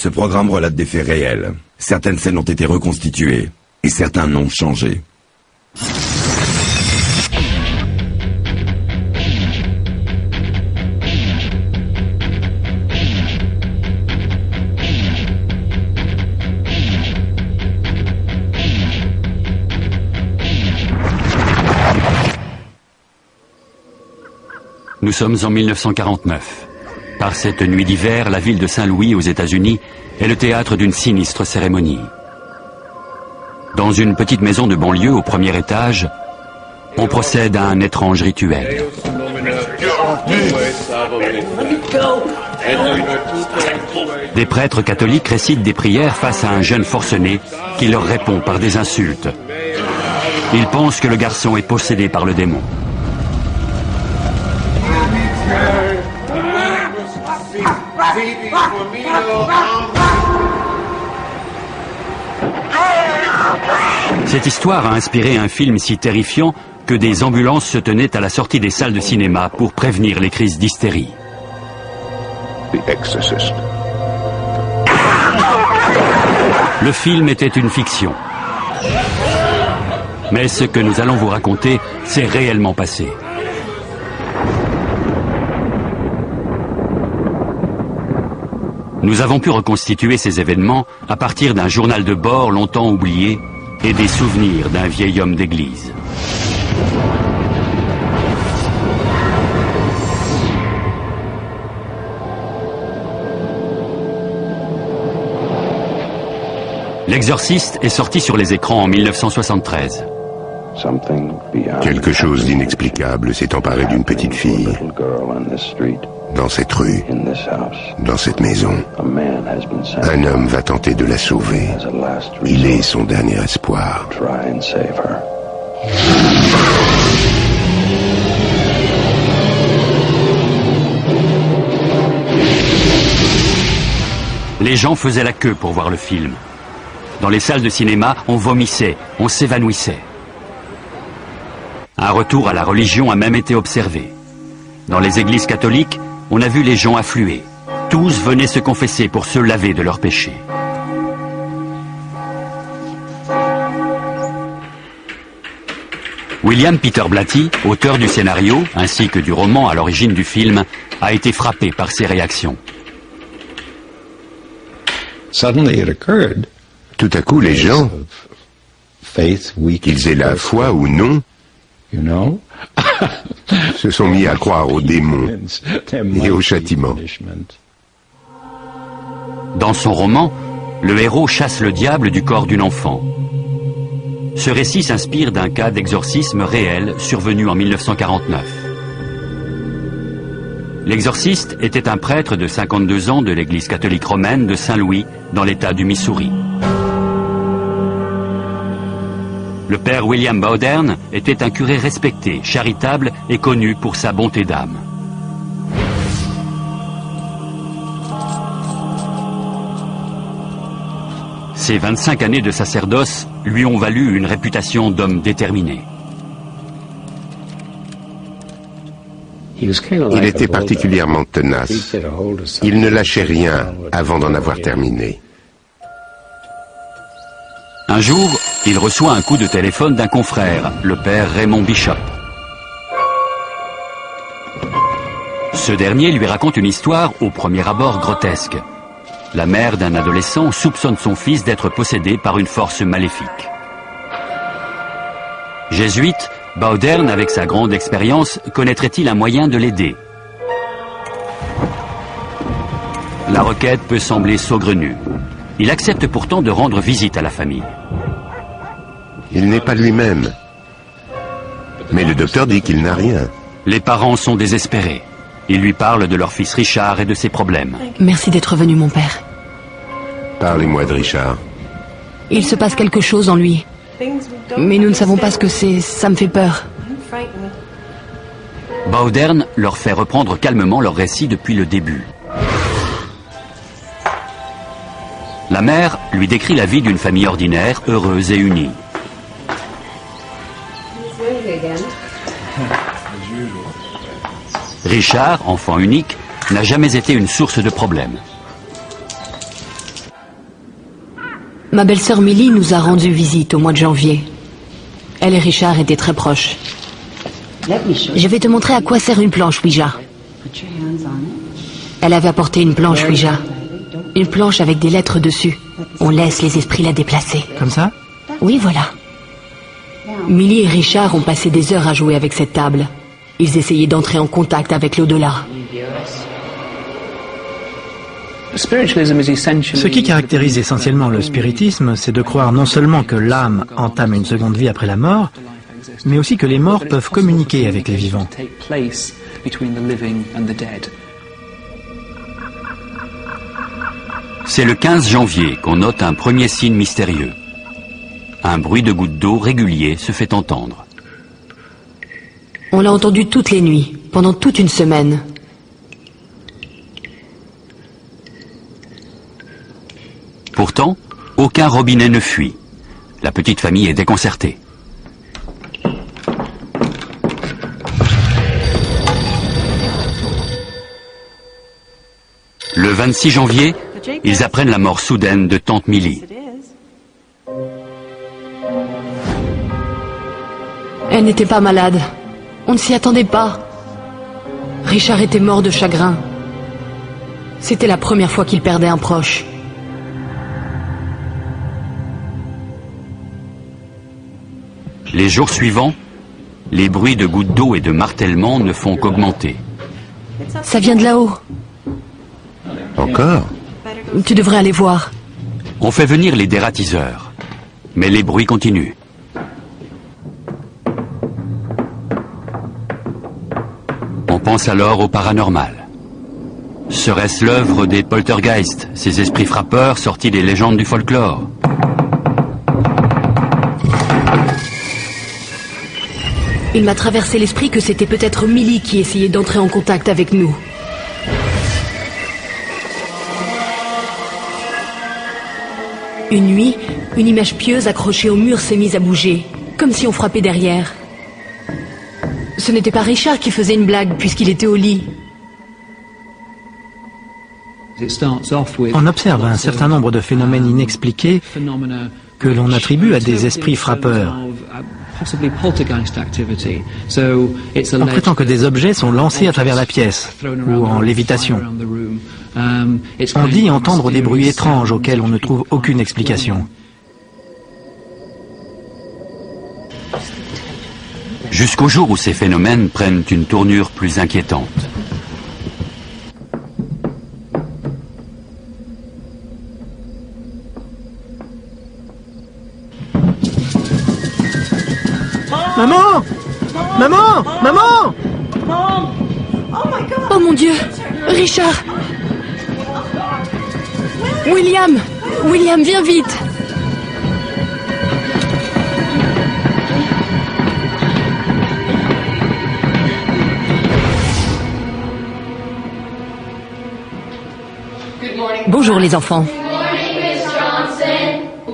Ce programme relate des faits réels. Certaines scènes ont été reconstituées et certains noms changés. Nous sommes en 1949. Par cette nuit d'hiver, la ville de Saint-Louis aux États-Unis est le théâtre d'une sinistre cérémonie. Dans une petite maison de banlieue au premier étage, on procède à un étrange rituel. Des prêtres catholiques récitent des prières face à un jeune forcené qui leur répond par des insultes. Ils pensent que le garçon est possédé par le démon. Cette histoire a inspiré un film si terrifiant que des ambulances se tenaient à la sortie des salles de cinéma pour prévenir les crises d'hystérie. The Exorcist. Le film était une fiction. Mais ce que nous allons vous raconter s'est réellement passé. Nous avons pu reconstituer ces événements à partir d'un journal de bord longtemps oublié et des souvenirs d'un vieil homme d'église. L'Exorciste est sorti sur les écrans en 1973. Quelque chose d'inexplicable s'est emparé d'une petite fille. Dans cette rue, dans cette maison, un homme va tenter de la sauver. Il est son dernier espoir. Les gens faisaient la queue pour voir le film. Dans les salles de cinéma, on vomissait, on s'évanouissait. Un retour à la religion a même été observé. Dans les églises catholiques, on a vu les gens affluer. Tous venaient se confesser pour se laver de leurs péchés. William Peter Blatty, auteur du scénario ainsi que du roman à l'origine du film, a été frappé par ces réactions. Tout à coup, les gens, qu'ils aient la foi ou non, se sont mis à croire aux démons et au châtiment. Dans son roman, le héros chasse le diable du corps d'une enfant. Ce récit s'inspire d'un cas d'exorcisme réel survenu en 1949. L'exorciste était un prêtre de 52 ans de l'église catholique romaine de Saint-Louis, dans l'État du Missouri. Le père William Bowdern était un curé respecté, charitable et connu pour sa bonté d'âme. Ses 25 années de sacerdoce lui ont valu une réputation d'homme déterminé. Il était particulièrement tenace. Il ne lâchait rien avant d'en avoir terminé. Un jour, il reçoit un coup de téléphone d'un confrère, le père Raymond Bishop. Ce dernier lui raconte une histoire au premier abord grotesque. La mère d'un adolescent soupçonne son fils d'être possédé par une force maléfique. Jésuite, Bowdern, avec sa grande expérience, connaîtrait-il un moyen de l'aider? La requête peut sembler saugrenue. Il accepte pourtant de rendre visite à la famille. Il n'est pas lui-même. Mais le docteur dit qu'il n'a rien. Les parents sont désespérés. Ils lui parlent de leur fils Richard et de ses problèmes. Merci d'être venu, mon père. Parlez-moi de Richard. Il se passe quelque chose en lui. Mais nous ne savons pas ce que c'est. Ça me fait peur. Bowdern leur fait reprendre calmement leur récit depuis le début. La mère lui décrit la vie d'une famille ordinaire, heureuse et unie. Richard, enfant unique, n'a jamais été une source de problème. Ma belle-sœur Millie nous a rendu visite au mois de janvier. Elle et Richard étaient très proches. Je vais te montrer à quoi sert une planche Ouija. Elle avait apporté une planche Ouija. Une planche avec des lettres dessus. On laisse les esprits la déplacer. Comme ça? Oui, voilà. Millie et Richard ont passé des heures à jouer avec cette table. Ils essayaient d'entrer en contact avec l'au-delà. Ce qui caractérise essentiellement le spiritisme, c'est de croire non seulement que l'âme entame une seconde vie après la mort, mais aussi que les morts peuvent communiquer avec les vivants. C'est le 15 janvier qu'on note un premier signe mystérieux. Un bruit de gouttes d'eau régulier se fait entendre. On l'a entendu toutes les nuits, pendant toute une semaine. Pourtant, aucun robinet ne fuit. La petite famille est déconcertée. Le 26 janvier, ils apprennent la mort soudaine de tante Millie. Elle n'était pas malade. On ne s'y attendait pas. Richard était mort de chagrin. C'était la première fois qu'il perdait un proche. Les jours suivants, les bruits de gouttes d'eau et de martèlement ne font qu'augmenter. Ça vient de là-haut. Encore? Tu devrais aller voir. On fait venir les dératiseurs, mais les bruits continuent. On pense alors au paranormal. Serait-ce l'œuvre des poltergeists, ces esprits frappeurs sortis des légendes du folklore? Il m'a traversé l'esprit que c'était peut-être Millie qui essayait d'entrer en contact avec nous. Une nuit, une image pieuse accrochée au mur s'est mise à bouger, comme si on frappait derrière. Ce n'était pas Richard qui faisait une blague, puisqu'il était au lit. On observe un certain nombre de phénomènes inexpliqués que l'on attribue à des esprits frappeurs. On prétend que des objets sont lancés à travers la pièce, ou en lévitation. On dit entendre des bruits étranges auxquels on ne trouve aucune explication. Jusqu'au jour où ces phénomènes prennent une tournure plus inquiétante. Maman! Maman! Maman! Oh mon Dieu! Richard! William! William, viens vite! Bonjour les enfants.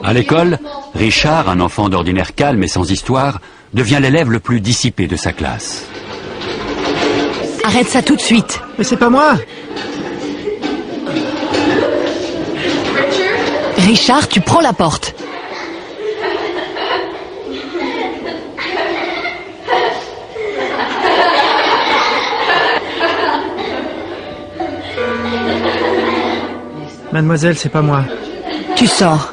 À l'école, Richard, un enfant d'ordinaire calme et sans histoire, devient l'élève le plus dissipé de sa classe. Arrête ça tout de suite. Mais c'est pas moi! Richard, tu prends la porte. Mademoiselle, c'est pas moi. Tu sors.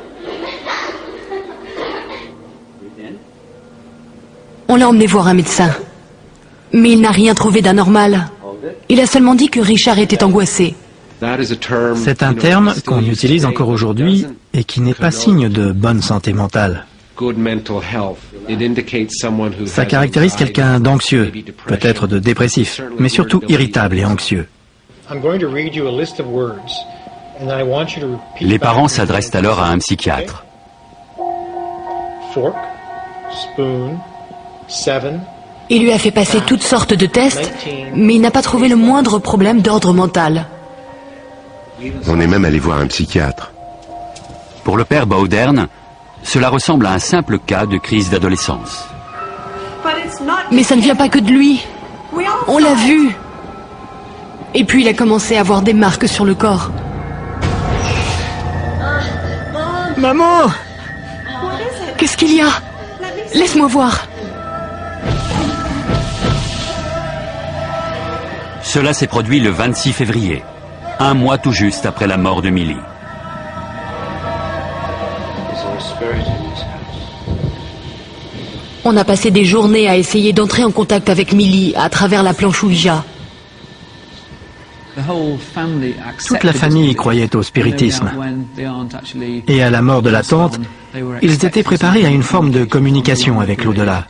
On l'a emmené voir un médecin. Mais il n'a rien trouvé d'anormal. Il a seulement dit que Richard était angoissé. C'est un terme qu'on utilise encore aujourd'hui et qui n'est pas signe de bonne santé mentale. Ça caractérise quelqu'un d'anxieux, peut-être de dépressif, mais surtout irritable et anxieux. Les parents s'adressent alors à un psychiatre. Il lui a fait passer toutes sortes de tests, mais il n'a pas trouvé le moindre problème d'ordre mental. On est même allé voir un psychiatre. Pour le père Bowdern, cela ressemble à un simple cas de crise d'adolescence. Mais ça ne vient pas que de lui. On l'a vu. Et puis il a commencé à avoir des marques sur le corps. Maman! Qu'est-ce qu'il y a? Laisse-moi voir. Cela s'est produit le 26 février, un mois tout juste après la mort de Millie. On a passé des journées à essayer d'entrer en contact avec Millie à travers la planche Ouija. Toute la famille croyait au spiritisme. Et à la mort de la tante, ils étaient préparés à une forme de communication avec l'au-delà.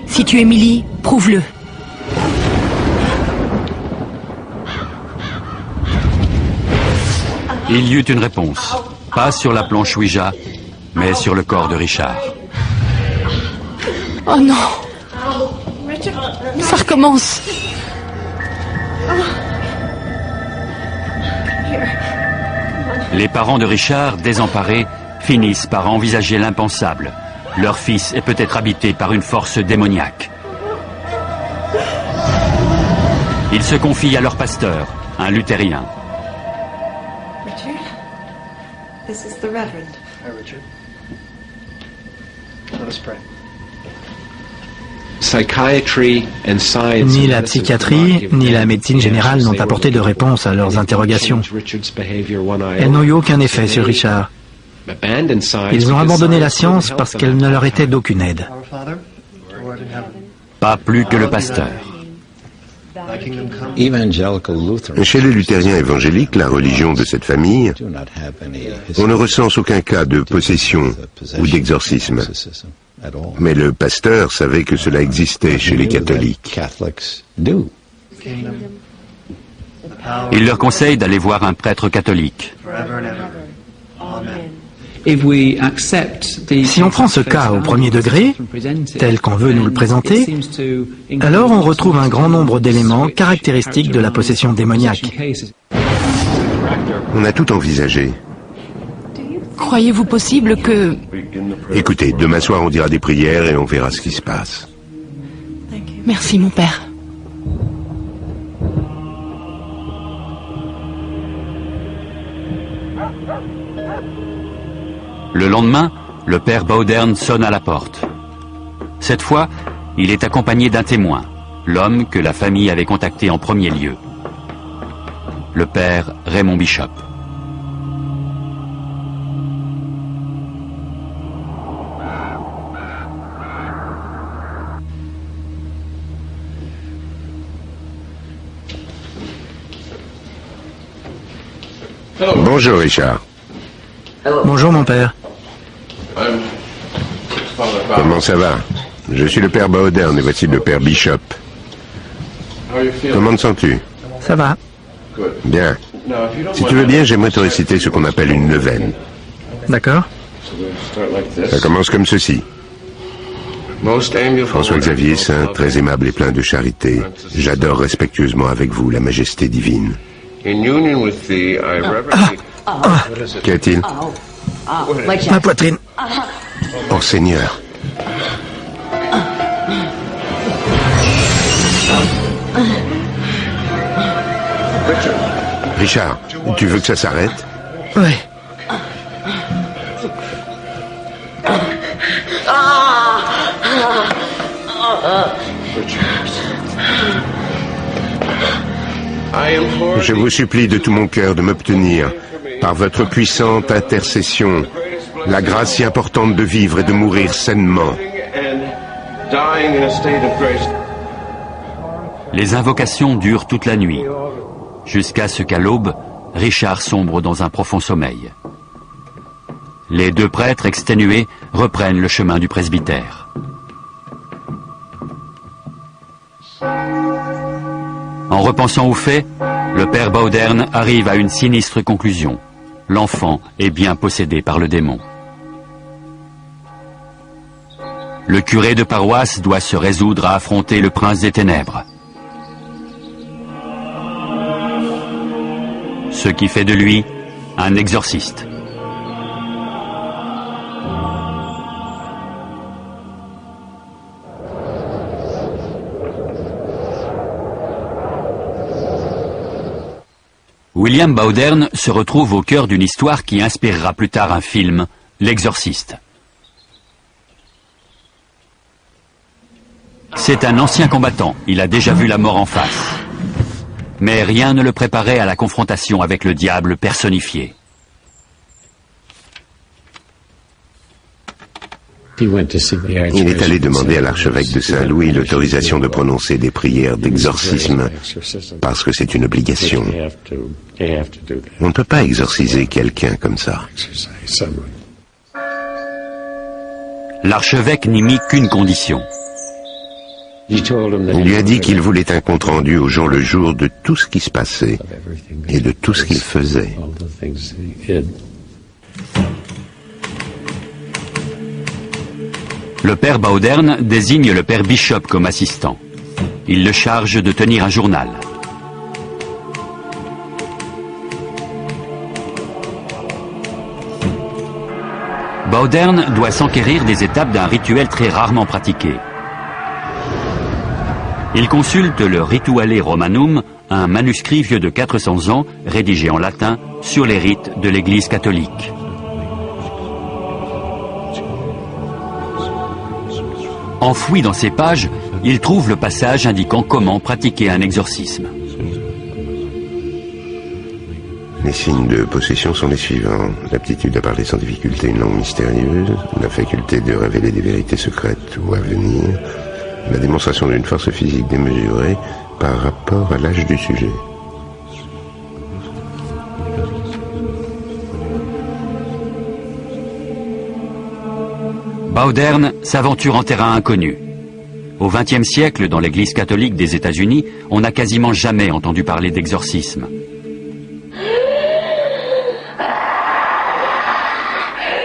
Si tu es Millie, prouve-le. Il y eut une réponse, pas sur la planche Ouija, mais sur le corps de Richard. Oh non! Ça recommence! Les parents de Richard, désemparés, finissent par envisager l'impensable. Leur fils est peut-être habité par une force démoniaque. Ils se confient à leur pasteur, un luthérien. Richard, this is the Reverend. Hi, Richard. Let us pray. Ni la psychiatrie, ni la médecine générale n'ont apporté de réponse à leurs interrogations. Elles n'ont eu aucun effet sur Richard. Ils ont abandonné la science parce qu'elle ne leur était d'aucune aide. Our Father, who art in heaven, Pas plus que le pasteur. thy kingdom come. Chez les luthériens évangéliques, la religion de cette famille, on ne recense aucun cas de possession ou d'exorcisme. Mais le pasteur savait que cela existait chez les catholiques. Il leur conseille d'aller voir un prêtre catholique. Forever and ever. Amen. Si on prend ce cas au premier degré, tel qu'on veut nous le présenter, alors on retrouve un grand nombre d'éléments caractéristiques de la possession démoniaque. On a tout envisagé. Croyez-vous possible que... Écoutez, demain soir on dira des prières et on verra ce qui se passe. Merci, mon père. Le lendemain, le père Bowdern sonne à la porte. Cette fois, il est accompagné d'un témoin, l'homme que la famille avait contacté en premier lieu. Le père Raymond Bishop. Bonjour Richard. Bonjour mon père. Comment ça va? Je suis le père Bowdern et voici le père Bishop. Comment te sens-tu? Ça va. Bien. Si tu veux bien, j'aimerais te réciter ce qu'on appelle une neuvaine. D'accord. Ça commence comme ceci. François-Xavier Saint, très aimable et plein de charité, j'adore respectueusement avec vous la majesté divine. Qu'y a-t-il? Ma poitrine. Oh Seigneur. Richard, tu veux que ça s'arrête? Ouais. Je vous supplie de tout mon cœur de m'obtenir, par votre puissante intercession, la grâce si importante de vivre et de mourir sainement. Les invocations durent toute la nuit, jusqu'à ce qu'à l'aube, Richard sombre dans un profond sommeil. Les deux prêtres exténués reprennent le chemin du presbytère. En repensant aux faits, le père Bowdern arrive à une sinistre conclusion. L'enfant est bien possédé par le démon. Le curé de paroisse doit se résoudre à affronter le prince des ténèbres. Ce qui fait de lui un exorciste. William Bowdern se retrouve au cœur d'une histoire qui inspirera plus tard un film, l'exorciste. C'est un ancien combattant, il a déjà vu la mort en face. Mais rien ne le préparait à la confrontation avec le diable personnifié. Il est allé demander à l'archevêque de Saint-Louis l'autorisation de prononcer des prières d'exorcisme, parce que c'est une obligation. On ne peut pas exorciser quelqu'un comme ça. L'archevêque n'y mit qu'une condition. Il lui a dit qu'il voulait un compte-rendu au jour le jour de tout ce qui se passait et de tout ce qu'il faisait. Le père Bauderne désigne le père Bishop comme assistant. Il le charge de tenir un journal. Bauderne doit s'enquérir des étapes d'un rituel très rarement pratiqué. Il consulte le Rituale Romanum, un manuscrit vieux de 400 ans, rédigé en latin, sur les rites de l'Église catholique. Enfoui dans ces pages, il trouve le passage indiquant comment pratiquer un exorcisme. Les signes de possession sont les suivants. L'aptitude à parler sans difficulté une langue mystérieuse, la faculté de révéler des vérités secrètes ou à venir, la démonstration d'une force physique démesurée par rapport à l'âge du sujet. Bauderne s'aventure en terrain inconnu. Au XXe siècle, dans l'Église catholique des États-Unis, on n'a quasiment jamais entendu parler d'exorcisme.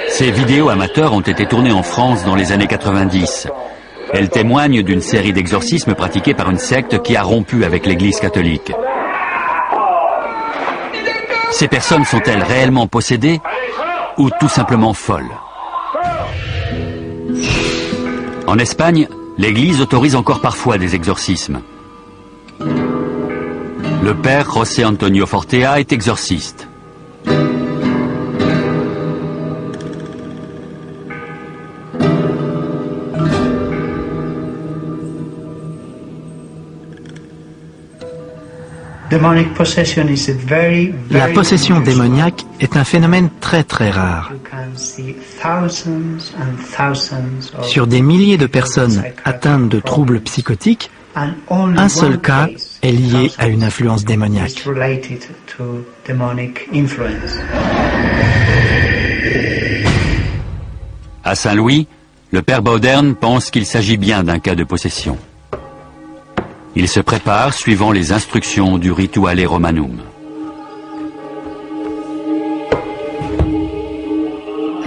Ces vidéos amateurs ont été tournées en France dans les années 90. Elles témoignent d'une série d'exorcismes pratiqués par une secte qui a rompu avec l'Église catholique. Ces personnes sont-elles réellement possédées ou tout simplement folles? En Espagne, l'Église autorise encore parfois des exorcismes. Le père José Antonio Fortea est exorciste. La possession démoniaque est un phénomène très très rare. Sur des milliers de personnes atteintes de troubles psychotiques, un seul cas est lié à une influence démoniaque. À Saint-Louis, le père Bauderne pense qu'il s'agit bien d'un cas de possession. Il se prépare suivant les instructions du Rituale Romanum.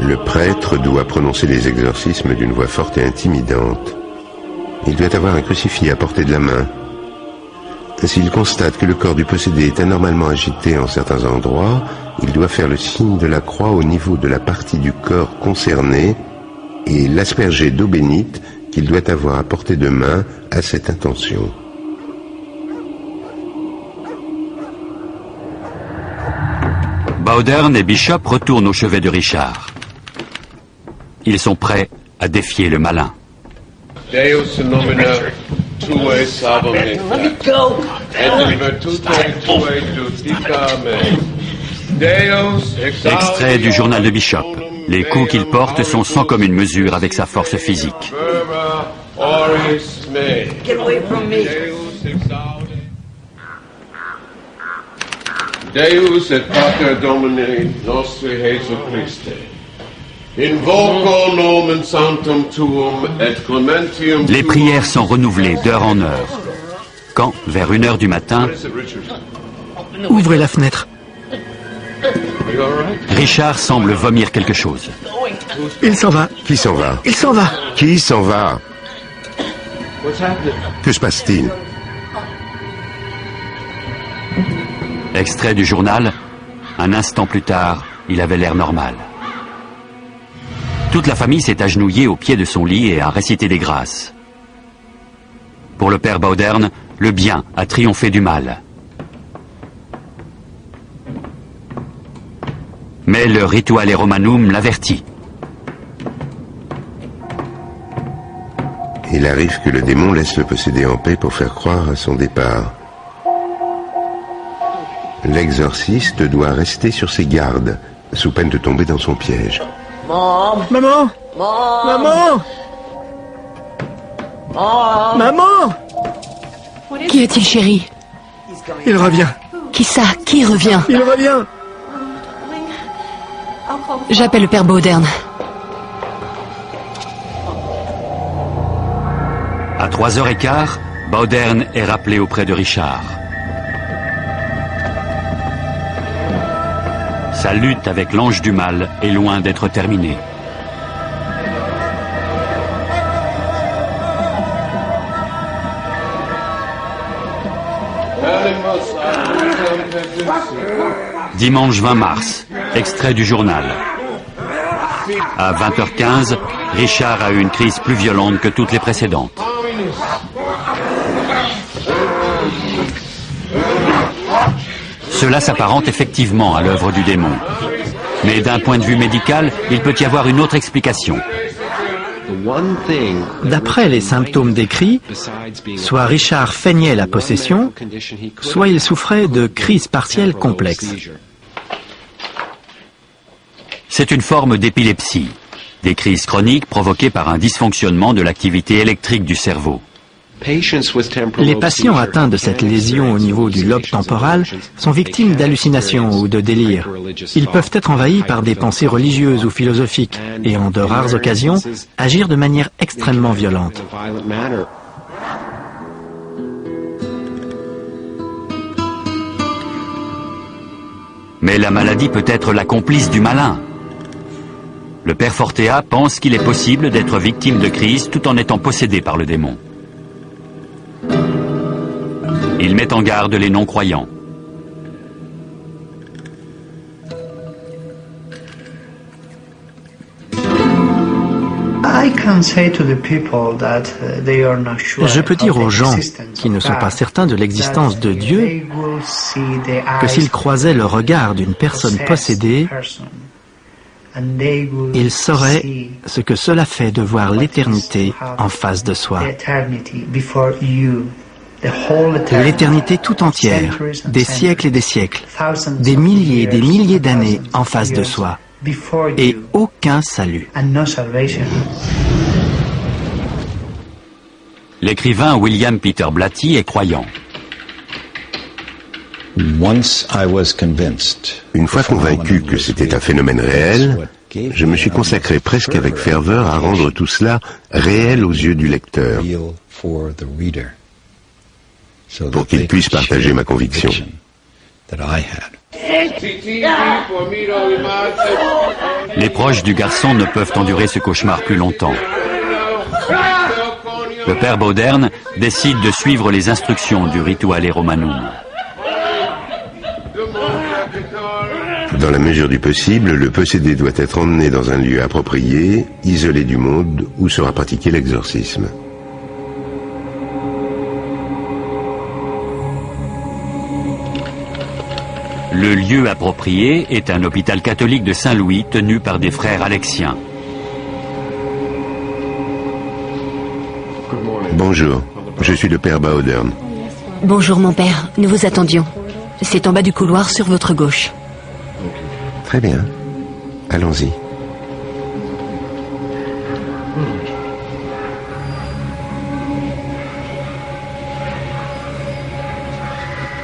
Le prêtre doit prononcer les exorcismes d'une voix forte et intimidante. Il doit avoir un crucifix à portée de la main. S'il constate que le corps du possédé est anormalement agité en certains endroits, il doit faire le signe de la croix au niveau de la partie du corps concernée et l'asperger d'eau bénite qu'il doit avoir à portée de main à cette intention. Bauderne et Bishop retournent au chevet de Richard. Ils sont prêts à défier le malin. Deus nomina tuae salvum et et virtute tuae judica me. Deus Extrait du journal de Bishop. Les coups qu'il porte sont sans commune mesure avec sa force physique. Get away from me. Deus et Pater Domini nostri Jesu Christe. Invoco nomen sanctum tuum et clementium tuum. Les prières sont renouvelées d'heure en heure. Quand, vers 1h du matin, Ouvrez la fenêtre. Richard semble vomir quelque chose. Il s'en va. Qui s'en va? Il s'en va. Qui s'en va? Que se passe-t-il? Extrait du journal. Un instant plus tard, il avait l'air normal. Toute la famille s'est agenouillée au pied de son lit et a récité des grâces. Pour le père Bauderne, le bien a triomphé du mal. Mais le Rituale Romanum l'avertit. Il arrive que le démon laisse le possédé en paix pour faire croire à son départ. L'exorciste doit rester sur ses gardes, sous peine de tomber dans son piège. Maman! Maman! Maman! Qu'y a-t-il, chérie? Il revient. Qui ça? Qui revient? Il revient. J'appelle le père Baudern. À 3h15, Baudern est rappelé auprès de Richard. Sa lutte avec l'ange du mal est loin d'être terminée. Dimanche 20 mars, extrait du journal. À 20h15, Richard a eu une crise plus violente que toutes les précédentes. Cela s'apparente effectivement à l'œuvre du démon. Mais d'un point de vue médical, il peut y avoir une autre explication. D'après les symptômes décrits, soit Richard feignait la possession, soit il souffrait de crises partielles complexes. C'est une forme d'épilepsie, des crises chroniques provoquées par un dysfonctionnement de l'activité électrique du cerveau. Les patients atteints de cette lésion au niveau du lobe temporal sont victimes d'hallucinations ou de délires. Ils peuvent être envahis par des pensées religieuses ou philosophiques et, en de rares occasions, agir de manière extrêmement violente. Mais la maladie peut être la complice du malin. Le père Fortea pense qu'il est possible d'être victime de crise tout en étant possédé par le démon. Il met en garde les non-croyants. Je peux dire aux gens qui ne sont pas certains de l'existence de Dieu que s'ils croisaient le regard d'une personne possédée, ils sauraient ce que cela fait de voir l'éternité en face de soi. L'éternité tout entière, des siècles et des siècles, des milliers et des milliers d'années en face de soi, et aucun salut. L'écrivain William Peter Blatty est croyant. Une fois convaincu que c'était un phénomène réel, je me suis consacré presque avec ferveur à rendre tout cela réel aux yeux du lecteur, pour qu'il puisse partager ma conviction. Les proches du garçon ne peuvent endurer ce cauchemar plus longtemps. Le père Baudern décide de suivre les instructions du Rituale Romanum. Dans la mesure du possible, le possédé doit être emmené dans un lieu approprié, isolé du monde, où sera pratiqué l'exorcisme. Le lieu approprié est un hôpital catholique de Saint-Louis tenu par des frères alexiens. Bonjour, je suis le père Baudern. Bonjour mon père, nous vous attendions. C'est en bas du couloir sur votre gauche. Très bien, allons-y.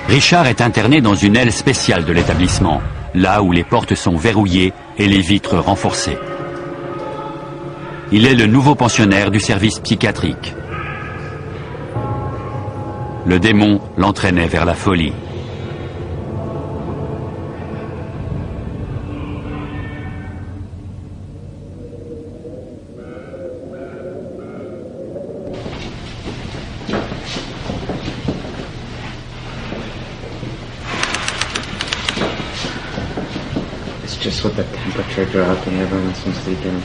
Richard est interné dans une aile spéciale de l'établissement, là où les portes sont verrouillées et les vitres renforcées. Il est le nouveau pensionnaire du service psychiatrique. Le démon l'entraînait vers la folie. Just with the temperature drop and everyone's been sleeping.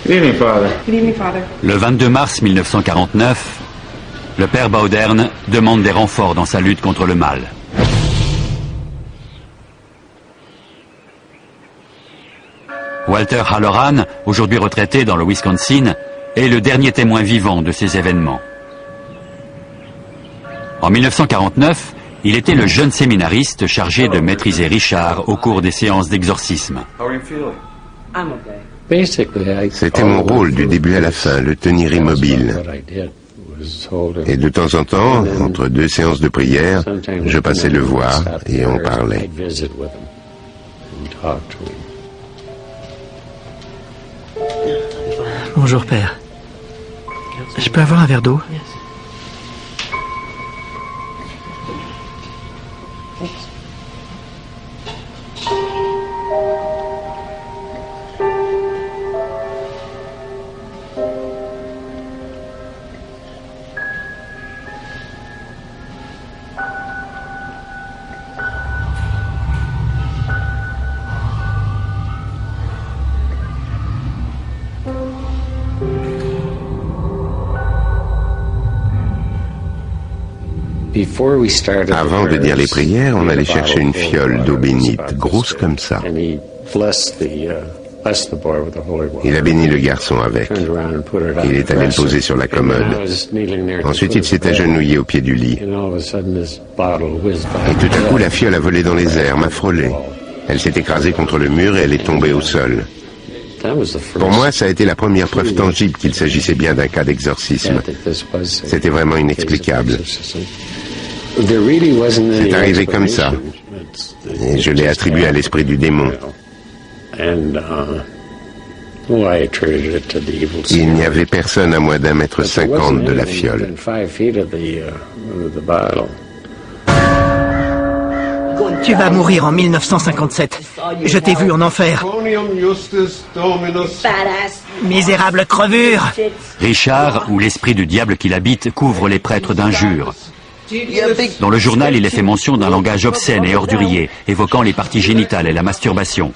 Good evening, Father. Good evening, Father. Le 22 mars 1949, le père Baudern demande des renforts dans sa lutte contre le mal. Walter Halloran, aujourd'hui retraité dans le Wisconsin, est le dernier témoin vivant de ces événements. En 1949, il était le jeune séminariste chargé de maîtriser Richard au cours des séances d'exorcisme. C'était mon rôle du début à la fin, le tenir immobile. Et de temps en temps, entre deux séances de prière, je passais le voir et on parlait. Bonjour, père. Je peux avoir un verre d'eau? Avant de dire les prières, on allait chercher une fiole d'eau bénite, grosse comme ça. Il a béni le garçon avec. Il est allé le poser sur la commode. Ensuite, il s'est agenouillé au pied du lit. Et tout à coup, la fiole a volé dans les airs, m'a frôlé. Elle s'est écrasée contre le mur et elle est tombée au sol. Pour moi, ça a été la première preuve tangible qu'il s'agissait bien d'un cas d'exorcisme. C'était vraiment inexplicable. C'est arrivé comme ça. Et je l'ai attribué à l'esprit du démon. Il n'y avait personne à moins d'1,50 m de la fiole. Tu vas mourir en 1957. Je t'ai vu en enfer. Misérable crevure. Richard, ou l'esprit du diable qui l'habite, couvre les prêtres d'injures. Dans le journal, il est fait mention d'un langage obscène et ordurier, évoquant les parties génitales et la masturbation.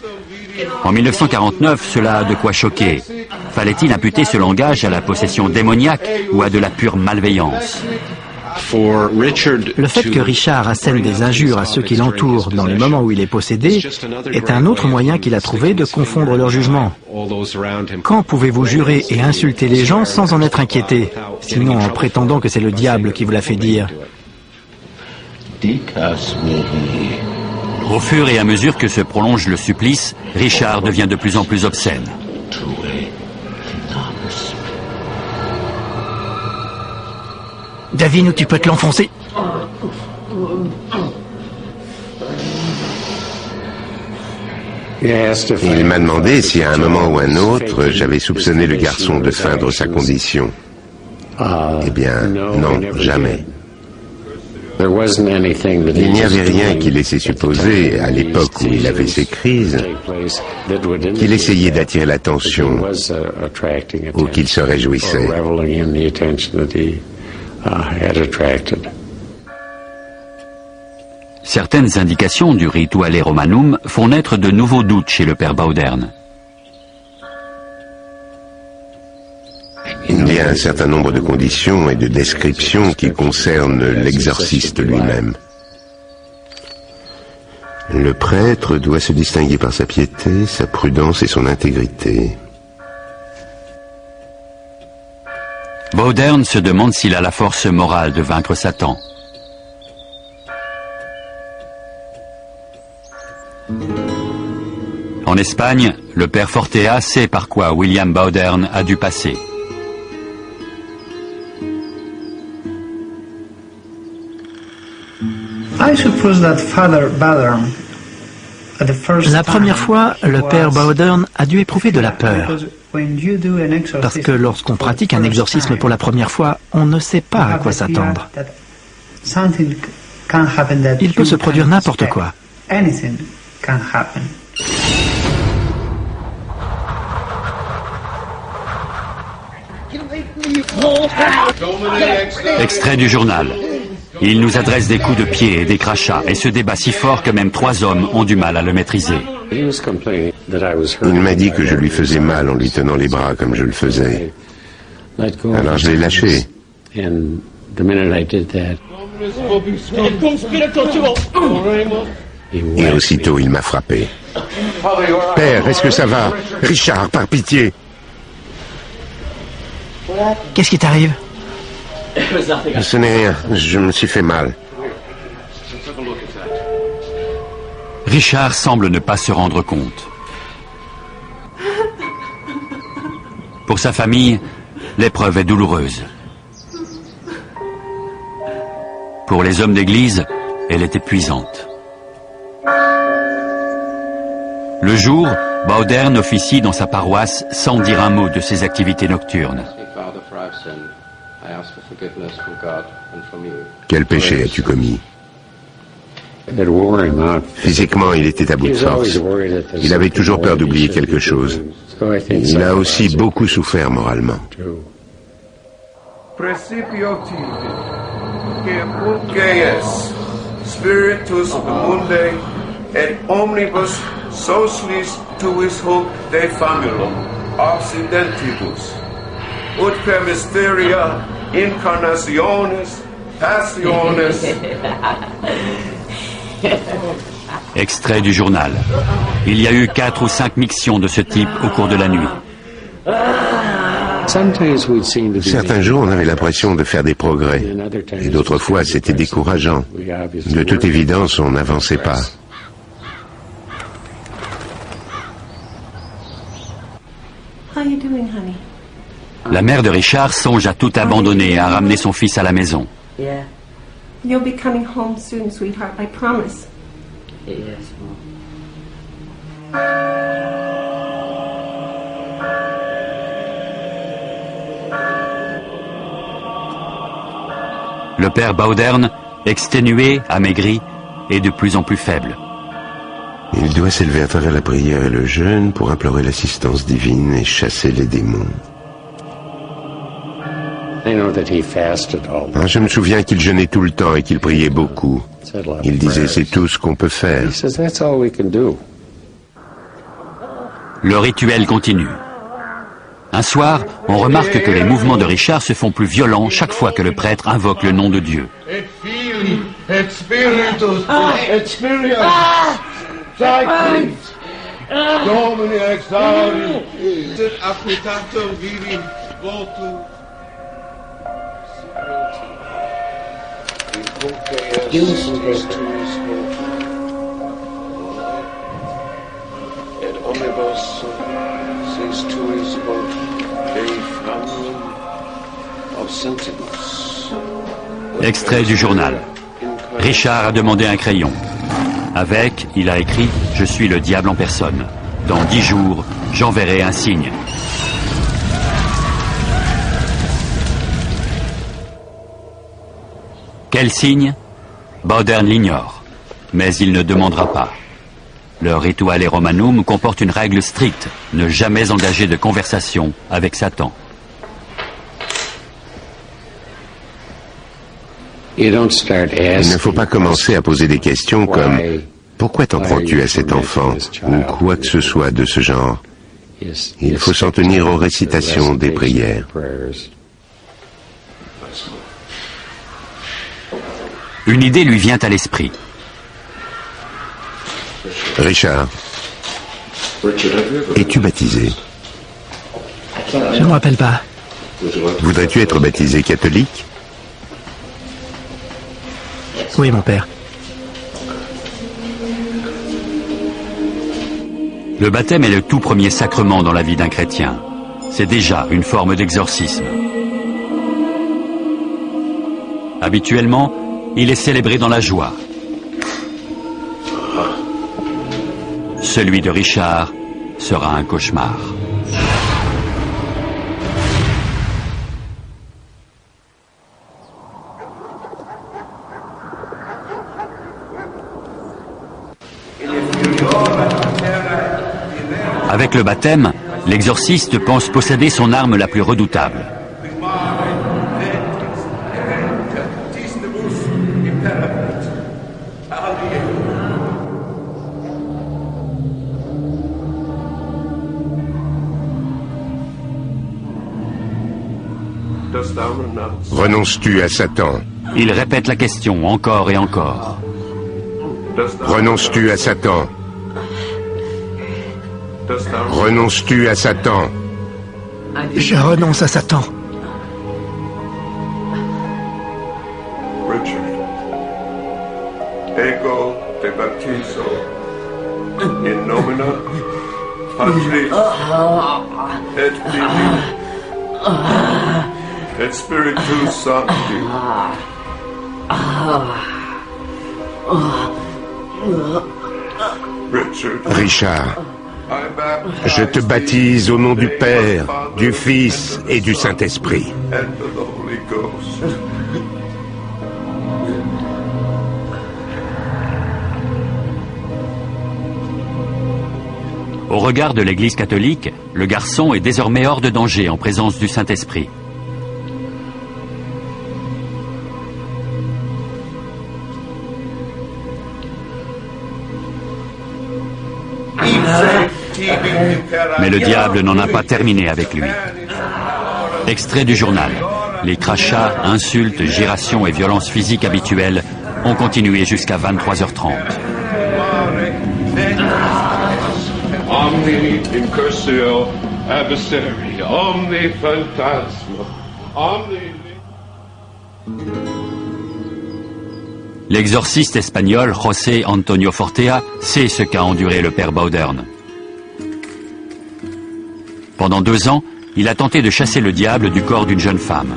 En 1949, cela a de quoi choquer. Fallait-il imputer ce langage à la possession démoniaque ou à de la pure malveillance? Le fait que Richard assène des injures à ceux qui l'entourent dans les moments où il est possédé est un autre moyen qu'il a trouvé de confondre leur jugement. Quand pouvez-vous jurer et insulter les gens sans en être inquiété, sinon en prétendant que c'est le diable qui vous l'a fait dire? Au fur et à mesure que se prolonge le supplice, Richard devient de plus en plus obscène. Davine, où tu peux te l'enfoncer. Il m'a demandé si à un moment ou un autre, j'avais soupçonné le garçon de feindre sa condition. Eh bien, non, jamais. Il n'y avait rien qui laissait supposer, à l'époque où il avait ses crises, qu'il essayait d'attirer l'attention ou qu'il se réjouissait. Certaines indications du Rituale Romanum font naître de nouveaux doutes chez le père Bauderne. Il y a un certain nombre de conditions et de descriptions qui concernent l'exorciste lui-même. Le prêtre doit se distinguer par sa piété, sa prudence et son intégrité. Bauderne se demande s'il a la force morale de vaincre Satan. En Espagne, le père Fortea sait par quoi William Bauderne a dû passer. La première fois, le père Bauderne a dû éprouver de la peur. Parce que lorsqu'on pratique un exorcisme pour la première fois, on ne sait pas à quoi s'attendre. Il peut se produire n'importe quoi. Extrait du journal. Il nous adresse des coups de pied et des crachats et se débat si fort que même 3 hommes ont du mal à le maîtriser. Il m'a dit que je lui faisais mal en lui tenant les bras comme je le faisais. Alors je l'ai lâché. Et aussitôt il m'a frappé. Père, est-ce que ça va? Richard, par pitié. Qu'est-ce qui t'arrive? Ce n'est rien, je me suis fait mal. Richard semble ne pas se rendre compte. Pour sa famille, l'épreuve est douloureuse. Pour les hommes d'église, elle est épuisante. Le jour, Baudern officie dans sa paroisse sans dire un mot de ses activités nocturnes. Quel péché as-tu commis? Physiquement, il était à bout de force. Il avait toujours peur d'oublier quelque chose. Il a aussi beaucoup souffert moralement. Spiritus Mundi et omnibus socialis tuis hoc de famulum occidentibus ut per mysteria incarnationis passiones. Extrait du journal. Il y a eu 4 ou 5 mictions de ce type au cours de la nuit. Certains jours, on avait l'impression de faire des progrès, et d'autres fois, c'était décourageant. De toute évidence, on n'avançait pas. La mère de Richard songe à tout abandonner et à ramener son fils à la maison. You'll be coming home soon, sweetheart, I promise. Le père Baudern, exténué, amaigri, est de plus en plus faible. Il doit s'élever à travers la prière et le jeûne pour implorer l'assistance divine et chasser les démons. Je me souviens qu'il jeûnait tout le temps et qu'il priait beaucoup. Il disait, c'est tout ce qu'on peut faire. Le rituel continue. Un soir, on remarque que les mouvements de Richard se font plus violents chaque fois que le prêtre invoque le nom de Dieu. Et Filii, et Spiritus, et Spiritus, Domini exaudi, et appetatum viri votum. Et omnibus sis tuis hoc Dei famulum obsentibus. Extrait du journal. Richard a demandé un crayon. Avec, il a écrit « Je suis le diable en personne. Dans 10 jours, j'enverrai un signe. » Quel signe? Baudern l'ignore, mais il ne demandera pas. Le Rituale Romanum comporte une règle stricte, ne jamais engager de conversation avec Satan. Il ne faut pas commencer à poser des questions comme « Pourquoi t'en prends-tu à cet enfant ?» ou quoi que ce soit de ce genre. Il faut s'en tenir aux récitations des prières. Une idée lui vient à l'esprit. Richard, es-tu baptisé? Je ne me rappelle pas. Voudrais-tu être baptisé catholique? Oui, mon père. Le baptême est le tout premier sacrement dans la vie d'un chrétien. C'est déjà une forme d'exorcisme. Habituellement, il est célébré dans la joie. Celui de Richard sera un cauchemar. Avec le baptême, l'exorciste pense posséder son arme la plus redoutable. Renonces-tu à Satan? Il répète la question encore et encore. Renonces-tu à Satan? Renonces-tu à Satan? Je renonce à Satan. ego te baptizo in nomine Patris et Filii et Spiritus Sancti. Richard, je te baptise au nom du Père, du Fils et du Saint-Esprit. Au regard de l'Église catholique, le garçon est désormais hors de danger en présence du Saint-Esprit. Mais le diable n'en a pas terminé avec lui. Extrait du journal. Les crachats, insultes, gyrations et violences physiques habituelles ont continué jusqu'à 23h30. Omni incursio adversari, omni phantasma, omni... L'exorciste espagnol José Antonio Fortea sait ce qu'a enduré le père Baudern. Pendant 2 ans, il a tenté de chasser le diable du corps d'une jeune femme.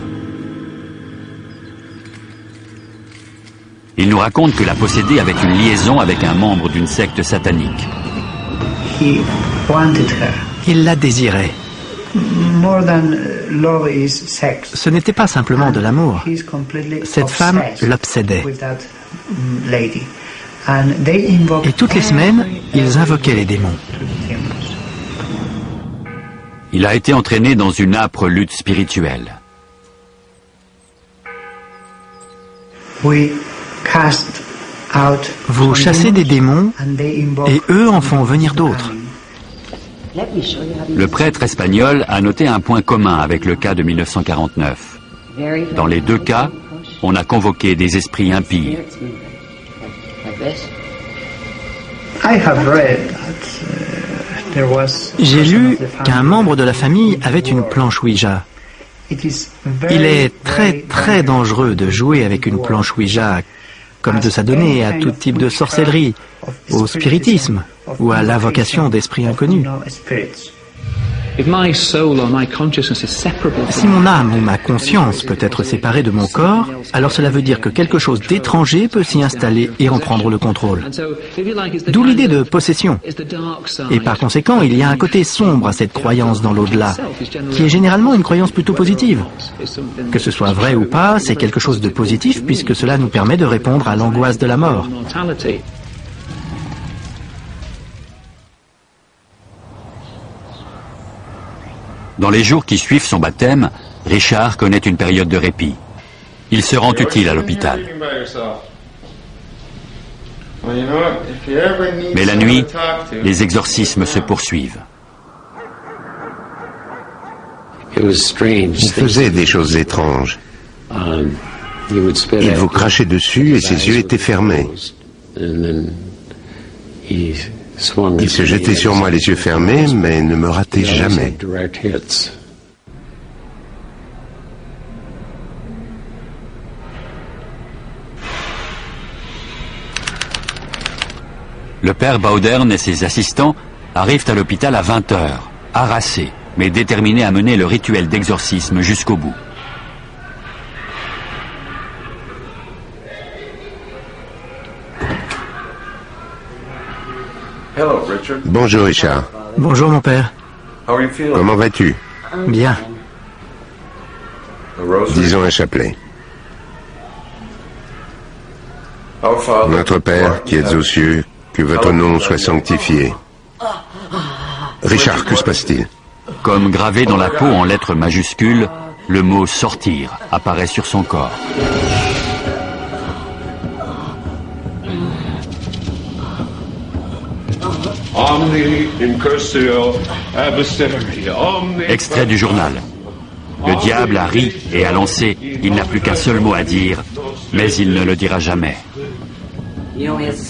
Il nous raconte que l'a possédée avec une liaison avec un membre d'une secte satanique. Il la désirait. Ce n'était pas simplement de l'amour. Cette femme l'obsédait. Et toutes les semaines, ils invoquaient les démons. Il a été entraîné dans une âpre lutte spirituelle. Vous chassez des démons et eux en font venir d'autres. Le prêtre espagnol a noté un point commun avec le cas de 1949. Dans les 2 cas, on a convoqué des esprits impies. J'ai lu qu'un membre de la famille avait une planche Ouija. Il est très très dangereux de jouer avec une planche Ouija, comme de s'adonner à tout type de sorcellerie, au spiritisme ou à l'invocation d'esprits inconnus. Si mon âme ou ma conscience peut être séparée de mon corps, alors cela veut dire que quelque chose d'étranger peut s'y installer et en prendre le contrôle. D'où l'idée de possession. Et par conséquent, il y a un côté sombre à cette croyance dans l'au-delà, qui est généralement une croyance plutôt positive. Que ce soit vrai ou pas, c'est quelque chose de positif puisque cela nous permet de répondre à l'angoisse de la mort. Dans les jours qui suivent son baptême, Richard connaît une période de répit. Il se rend utile à l'hôpital. Mais la nuit, les exorcismes se poursuivent. Il faisait des choses étranges. Il vous crachait dessus et ses yeux étaient fermés. Il se jetait sur moi les yeux fermés, mais ne me ratait jamais. Le père Baudern et ses assistants arrivent à l'hôpital à 20h, harassés, mais déterminés à mener le rituel d'exorcisme jusqu'au bout. Bonjour Richard. Bonjour mon père. Comment vas-tu? Bien. Disons un chapelet. Notre Père qui êtes aux cieux, que votre nom soit sanctifié. Richard, que se passe-t-il? Comme gravé dans la peau en lettres majuscules, le mot « sortir » apparaît sur son corps. Extrait du journal. Le diable a ri et a lancé « Il n'a plus qu'un seul mot à dire, mais il ne le dira jamais ».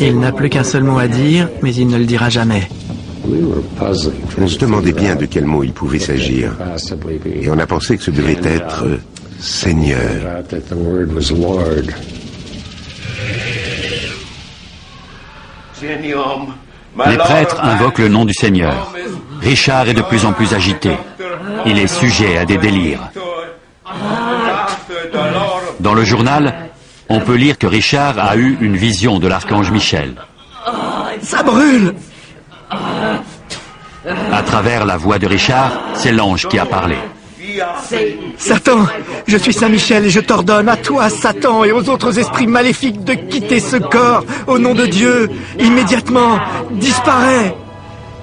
Il n'a plus qu'un seul mot à dire, mais il ne le dira jamais. On se demandait bien de quel mot il pouvait s'agir. Et on a pensé que ce devait être Seigneur. Les prêtres invoquent le nom du Seigneur. Richard est de plus en plus agité. Il est sujet à des délires. Dans le journal, on peut lire que Richard a eu une vision de l'archange Michel. Ça brûle! À travers la voix de Richard, c'est l'ange qui a parlé. Satan, je suis Saint Michel et je t'ordonne à toi, Satan, et aux autres esprits maléfiques de quitter ce corps au nom de Dieu, immédiatement, disparais.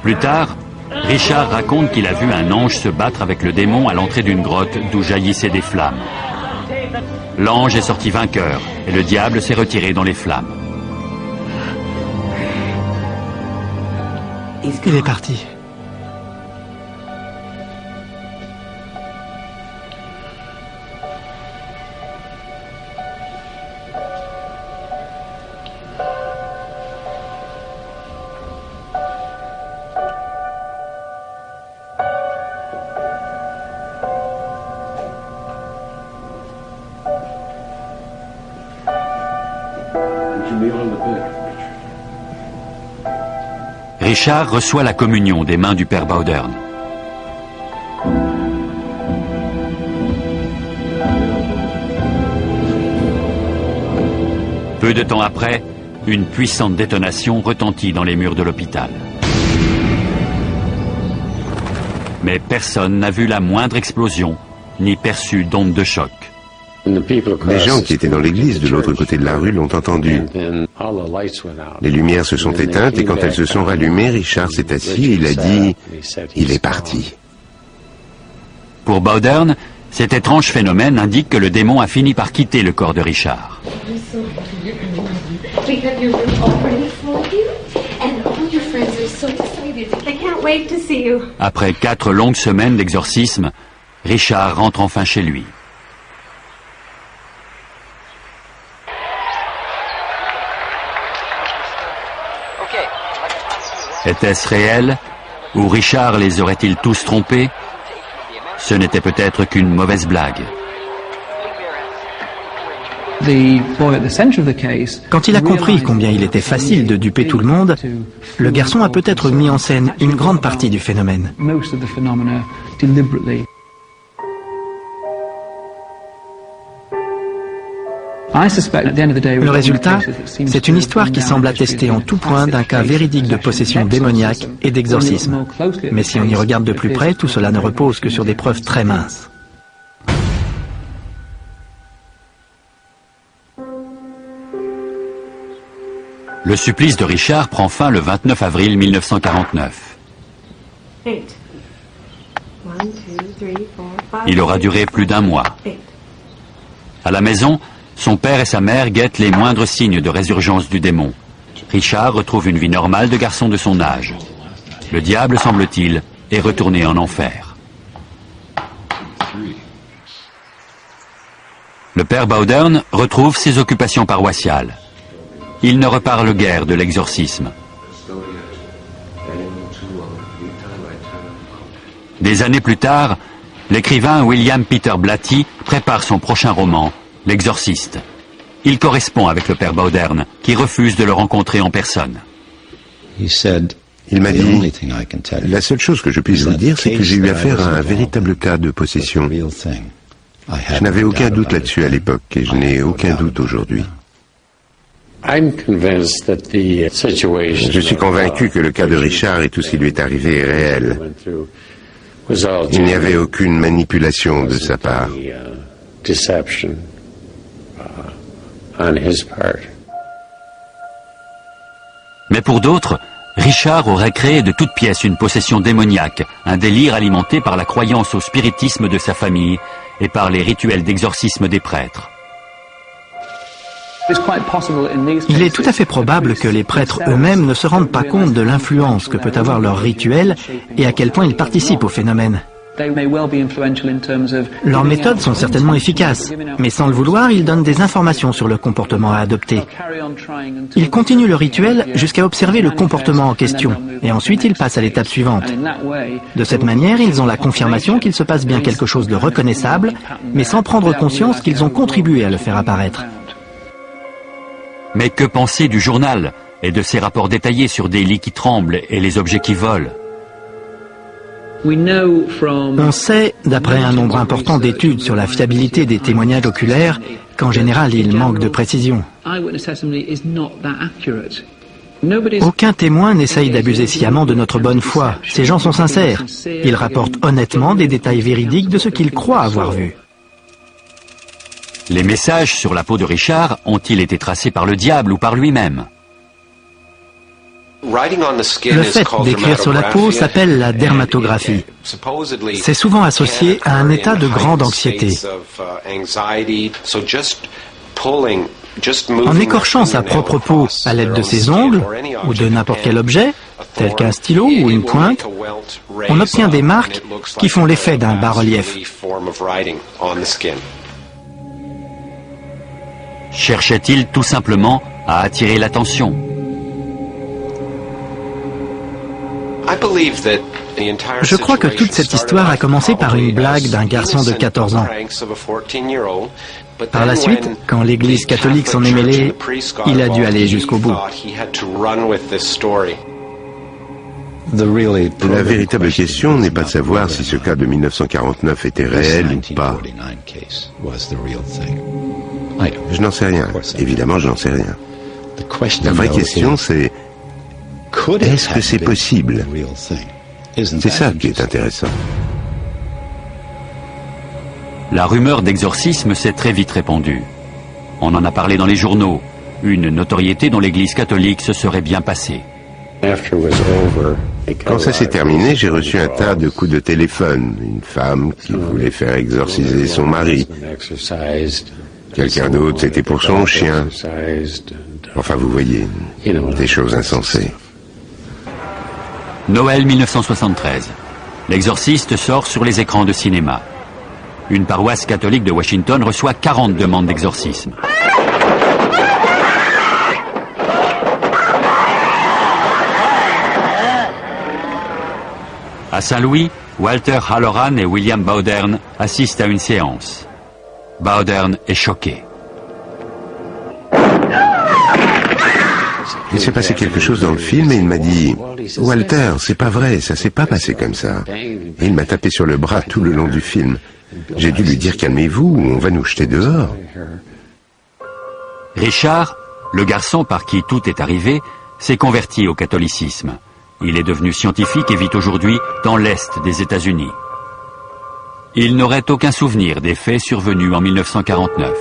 Plus tard, Richard raconte qu'il a vu un ange se battre avec le démon à l'entrée d'une grotte d'où jaillissaient des flammes. L'ange est sorti vainqueur et le diable s'est retiré dans les flammes. Il est parti. Richard reçoit la communion des mains du père Bowdern. Peu de temps après, une puissante détonation retentit dans les murs de l'hôpital. Mais personne n'a vu la moindre explosion, ni perçu d'onde de choc. Les gens qui étaient dans l'église de l'autre côté de la rue l'ont entendu. Les lumières se sont éteintes et quand elles se sont rallumées, Richard s'est assis et il a dit « Il est parti ». Pour Bowdern, cet étrange phénomène indique que le démon a fini par quitter le corps de Richard. Après 4 longues semaines d'exorcisme, Richard rentre enfin chez lui. Était-ce réel? Ou Richard les aurait-il tous trompés? Ce n'était peut-être qu'une mauvaise blague. Quand il a compris combien il était facile de duper tout le monde, le garçon a peut-être mis en scène une grande partie du phénomène. Le résultat, c'est une histoire qui semble attester en tout point d'un cas véridique de possession démoniaque et d'exorcisme. Mais si on y regarde de plus près, tout cela ne repose que sur des preuves très minces. Le supplice de Richard prend fin le 29 avril 1949. Il aura duré plus d'1 mois. À la maison, son père et sa mère guettent les moindres signes de résurgence du démon. Richard retrouve une vie normale de garçon de son âge. Le diable, semble-t-il, est retourné en enfer. Le père Bowdern retrouve ses occupations paroissiales. Il ne reparle guère de l'exorcisme. Des années plus tard, l'écrivain William Peter Blatty prépare son prochain roman, L'Exorciste. Il correspond avec le père Bowdern, qui refuse de le rencontrer en personne. Il m'a dit, la seule chose que je puisse vous dire, c'est que j'ai eu affaire à un véritable cas de possession. Je n'avais aucun doute là-dessus à l'époque et je n'ai aucun doute aujourd'hui. Je suis convaincu que le cas de Richard et tout ce qui lui est arrivé est réel. Il n'y avait aucune manipulation de sa part. Mais pour d'autres, Richard aurait créé de toutes pièces une possession démoniaque, un délire alimenté par la croyance au spiritisme de sa famille et par les rituels d'exorcisme des prêtres. Il est tout à fait probable que les prêtres eux-mêmes ne se rendent pas compte de l'influence que peut avoir leur rituel et à quel point ils participent au phénomène. Leurs méthodes sont certainement efficaces, mais sans le vouloir, ils donnent des informations sur le comportement à adopter. Ils continuent le rituel jusqu'à observer le comportement en question, et ensuite ils passent à l'étape suivante. De cette manière, ils ont la confirmation qu'il se passe bien quelque chose de reconnaissable, mais sans prendre conscience qu'ils ont contribué à le faire apparaître. Mais que penser du journal, et de ses rapports détaillés sur des lits qui tremblent et les objets qui volent. On sait, d'après un nombre important d'études sur la fiabilité des témoignages oculaires, qu'en général il manque de précision. Aucun témoin n'essaye d'abuser sciemment de notre bonne foi. Ces gens sont sincères. Ils rapportent honnêtement des détails véridiques de ce qu'ils croient avoir vu. Les messages sur la peau de Richard ont-ils été tracés par le diable ou par lui-même? Le fait d'écrire sur la peau s'appelle la dermatographie. C'est souvent associé à un état de grande anxiété. En écorchant sa propre peau à l'aide de ses ongles ou de n'importe quel objet, tel qu'un stylo ou une pointe, on obtient des marques qui font l'effet d'un bas-relief. Cherchait-il tout simplement à attirer l'attention? Je crois que toute cette histoire a commencé par une blague d'un garçon de 14 ans. Par la suite, quand l'Église catholique s'en est mêlée, il a dû aller jusqu'au bout. La véritable question n'est pas de savoir si ce cas de 1949 était réel ou pas. Je n'en sais rien. Évidemment, je n'en sais rien. La vraie question, c'est est-ce que c'est possible? C'est ça qui est intéressant. La rumeur d'exorcisme s'est très vite répandue. On en a parlé dans les journaux, une notoriété dont l'Église catholique se serait bien passée. Quand ça s'est terminé, j'ai reçu un tas de coups de téléphone. Une femme qui voulait faire exorciser son mari. Quelqu'un d'autre, c'était pour son chien. Enfin, vous voyez, des choses insensées. Noël 1973. L'exorciste sort sur les écrans de cinéma. Une paroisse catholique de Washington reçoit 40 demandes d'exorcisme. À Saint-Louis, Walter Halloran et William Bowdern assistent à une séance. Bowdern est choqué. Il s'est passé quelque chose dans le film et il m'a dit « Walter, c'est pas vrai, ça s'est pas passé comme ça. » Et il m'a tapé sur le bras tout le long du film. J'ai dû lui dire « Calmez-vous, on va nous jeter dehors. » Richard, le garçon par qui tout est arrivé, s'est converti au catholicisme. Il est devenu scientifique et vit aujourd'hui dans l'Est des États-Unis. Il n'aurait aucun souvenir des faits survenus en 1949.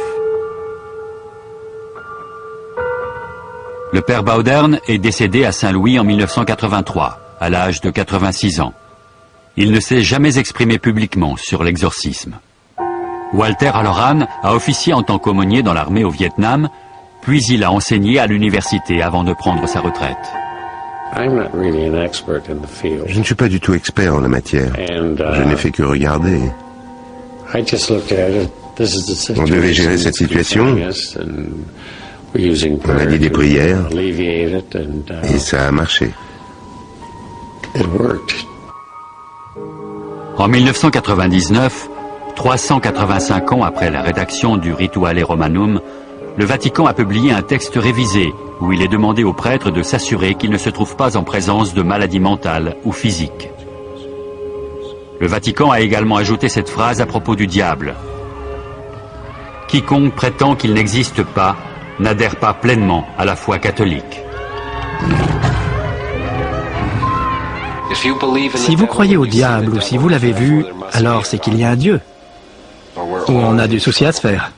Le père Bowdern est décédé à Saint-Louis en 1983, à l'âge de 86 ans. Il ne s'est jamais exprimé publiquement sur l'exorcisme. Walter Halloran a officié en tant qu'aumônier dans l'armée au Vietnam, puis il a enseigné à l'université avant de prendre sa retraite. Je ne suis pas du tout expert en la matière. Je n'ai fait que regarder. On devait gérer cette situation. On a dit des prières et ça a marché. En 1999, 385 ans après la rédaction du Rituale Romanum, le Vatican a publié un texte révisé où il est demandé aux prêtres de s'assurer qu'ils ne se trouvent pas en présence de maladies mentales ou physiques. Le Vatican a également ajouté cette phrase à propos du diable. Quiconque prétend qu'il n'existe pas n'adhère pas pleinement à la foi catholique. Si vous croyez au diable ou si vous l'avez vu, alors c'est qu'il y a un Dieu. Ou on a du souci à se faire.